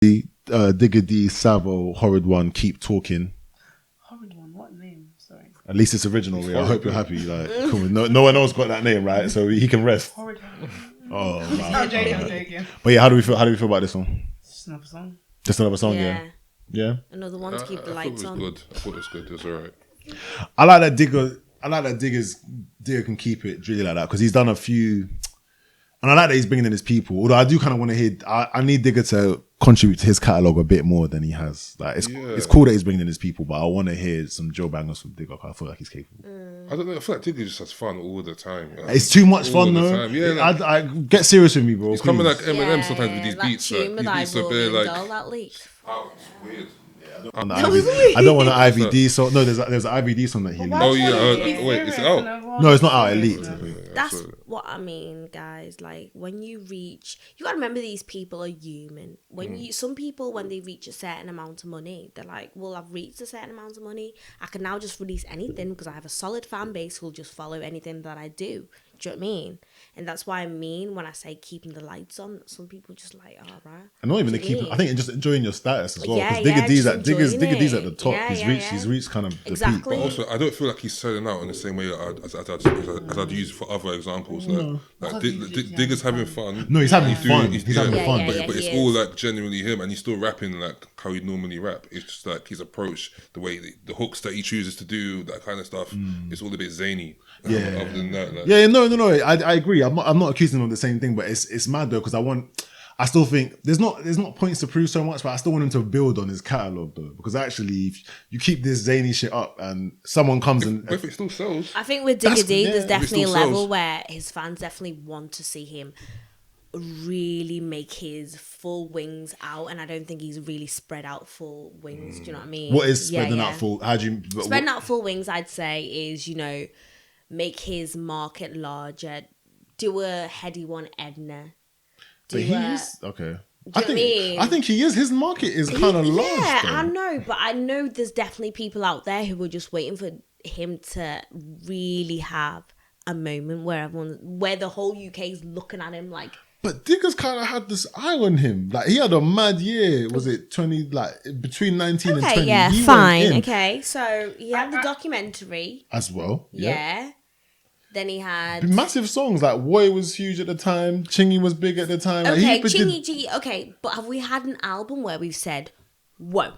Digga D, Savo, Horrid One, Keep Talking. Horrid One, what name? Sorry. At least it's original. I hope you're happy. Like, come on. No one else got that name, right? So he can rest. Horrid One. Oh, wow. I'm joking. But yeah, how do we feel? How do we feel about this one? Just another song. Just another song, yeah. Yeah. Another one to keep the lights on. Good. I thought it was good. It was alright. I like that Digga can keep it really like that because he's done a few, and I like that he's bringing in his people. Although I do kind of want to hear, I need Digga to contribute to his catalog a bit more than he has. Like it's cool that he's bringing in his people, but I want to hear some Joe bangers from Digga. I feel like he's capable. I don't know. I feel like Digga just has fun all the time. It's too much fun though. Time. Yeah, like, I get serious with me, bro. He's coming like Eminem sometimes with these beats. Like, Like, these beats are bare like. That leaked. Oh, it's weird. I don't want an IVD song. No, there's an IVD song that he leaked. Oh yeah, wait, it's out. No, it's not out. It leaked. That's what I mean, guys. Like when you gotta remember these people are human. Some people when they reach a certain amount of money, they're like, well, I've reached a certain amount of money. I can now just release anything because I have a solid fan base who'll just follow anything that I do. Do you know what I mean? And that's why I mean when I say keeping the lights on, some people just like, oh, right. And not even I think just enjoying your status as well. Yeah, Digga D's at the top. Yeah, he's reached kind of the exactly. peak. But also, I don't feel like he's selling out in the same way as I'd use for other examples. Like Digga's having fun. No, he's having fun. He's having fun. But it's all like genuinely him, and he's still rapping like how he'd normally rap. It's just like his approach, the way the hooks that he chooses to do, that kind of stuff. It's all a bit zany. Yeah. Other than that, like. Yeah, no. I agree. I'm not accusing him of the same thing, but it's mad though because I still think there's not points to prove so much, but I still want him to build on his catalog though, because actually if you keep this zany shit up and someone comes if it still sells, I think with Digga D, there's definitely a level sells. where his fans definitely want to see him really make his full wings out, and I don't think he's really spread out full wings. Do you know what I mean? What is spreading out full? How do you spreading out full wings? I'd say is make his market larger. Do a heady one, Edna. But he is okay. I think he is. His market is kind of large. Yeah, though. I know, but I know there's definitely people out there who are just waiting for him to really have a moment where where the whole UK is looking at him like. But Digga's kind of had this eye on him. Like he had a mad year. Was it 20? Like between 19 and 20. Yeah, he fine. Okay, so he had the documentary as well. Yeah. Then he had massive songs like Woy was huge at the time. Chingy was big at the time. Okay, Chingy. Okay, but have we had an album where we've said, "Whoa"?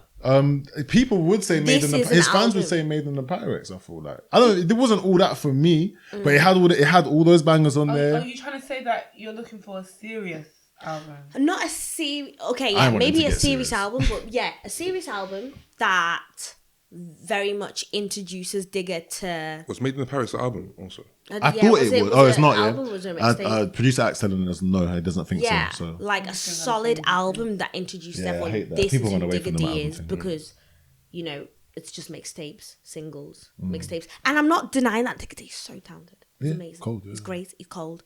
People would say his fans would say Made in the Pyrex. I feel like it wasn't all that for me, but it had all those bangers on there. Are you trying to say that you're looking for a serious album? Not a serious. Okay, yeah, maybe a serious album, but yeah, a serious album that very much introduces Digga to. Was Made in the Paris album also? I thought it was. Oh, it's not. Album, yeah. Producer Axe telling us no, he doesn't think so. So like a solid album that introduces everyone. This is who Digga D is because it's just mixtapes, singles, mixtapes, and I'm not denying that Digga D is so talented. It's amazing. Cold, It's great. It's cold,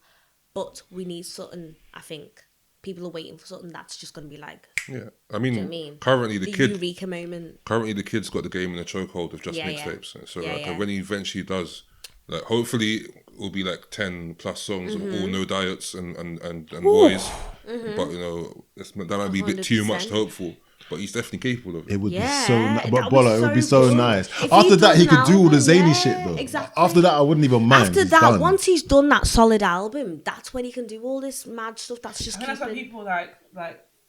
but we need something. I think people are waiting for something that's just going to be like. Yeah, I mean, currently the Eureka moment. Currently, the kid's got the game in the chokehold of just mixtapes. So when he eventually does, like, hopefully it will be like 10 plus songs of all no diets and boys. But that might be a bit too much to hope for. But he's definitely capable of it. It would be so but Bola, it would be so nice. After that, he could do all the zany shit though. Exactly. After that, I wouldn't even mind. After that, once he's done that solid album, that's when he can do all this mad stuff. That's just. That's why people like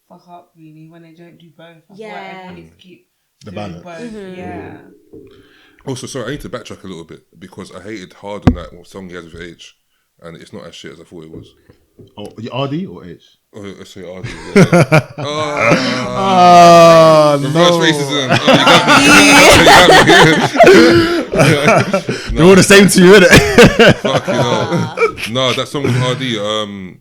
fuck up really when they don't do both. Everyone needs to keep the balance. Both. Yeah. Also, sorry, I need to backtrack a little bit because I hated hard on that song he has with H, and it's not as shit as I thought it was. Oh, RD or H? Oh, let's say RD. No. Racism. They're all the same to you, innit? Fucking hell. No, that song with RD,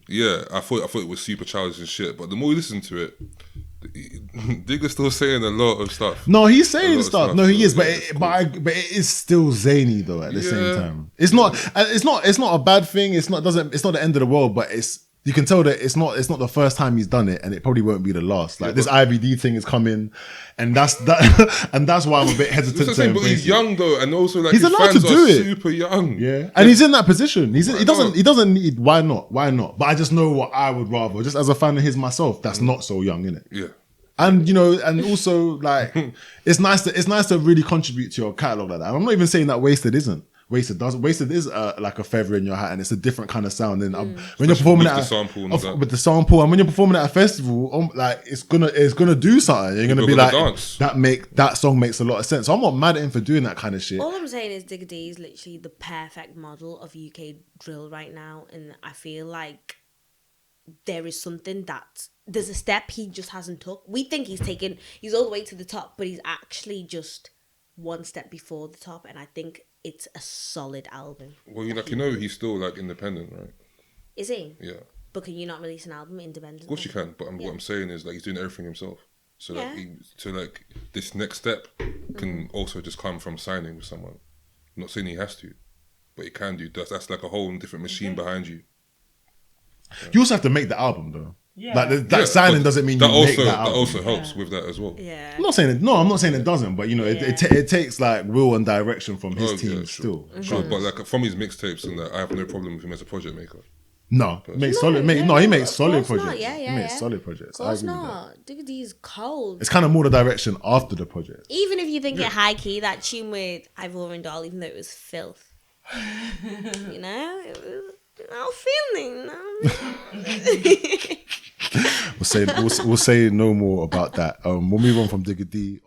yeah, I thought it was super childish and shit, but the more you listen to it, Digga's still saying a lot of stuff. No, he's saying stuff. No, he is, but it is still zany though. At the same time, it's not a bad thing. It's not the end of the world, but you can tell that it's not the first time he's done it, and it probably won't be the last. Like this IVD thing is coming, and that's why I'm a bit hesitant to but he's young though, and also like he's his allowed fans to do are it. Super young, yeah, and he's in that position. He doesn't need. Why not? But I just know what I would rather, just as a fan of his myself. That's not so young, innit? Yeah. And and also like it's nice to really contribute to your catalog like that. And I'm not even saying that Wasted isn't. Wasted is like a feather in your hat, and it's a different kind of sound. And when you're performing with the sample with the sample, and when you're performing at a festival, like it's gonna do something. You're gonna be like, dance. That song makes a lot of sense. So I'm not mad at him for doing that kind of shit. All I'm saying is Digga D is literally the perfect model of UK drill right now, and I feel like there is something that there's a step he just hasn't took. We think he's all the way to the top, but he's actually just one step before the top, and I think it's a solid album. Well, he's still like independent, right? Is he? Yeah. But can you not release an album independently? Of course you can, but what I'm saying is like he's doing everything himself. So this next step can also just come from signing with someone. I'm not saying he has to, but he can do. That's like a whole different machine behind you. Yeah. You also have to make the album though. Yeah. Like that signing doesn't mean you make that album. That also helps with that as well. Yeah. I'm not saying it doesn't, but it takes like will and direction from his team still. Sure, but like from his mixtapes and that, I have no problem with him as a project maker. No, he makes solid projects. Yeah, he makes solid projects. Of course not. Digga D is cold. It's kind of more the direction after the project. Even if you think it high key, that tune with Ivor and Doll, even though it was filth, it was. I'm feeling. We'll say no more about that. We'll move on from Digga D.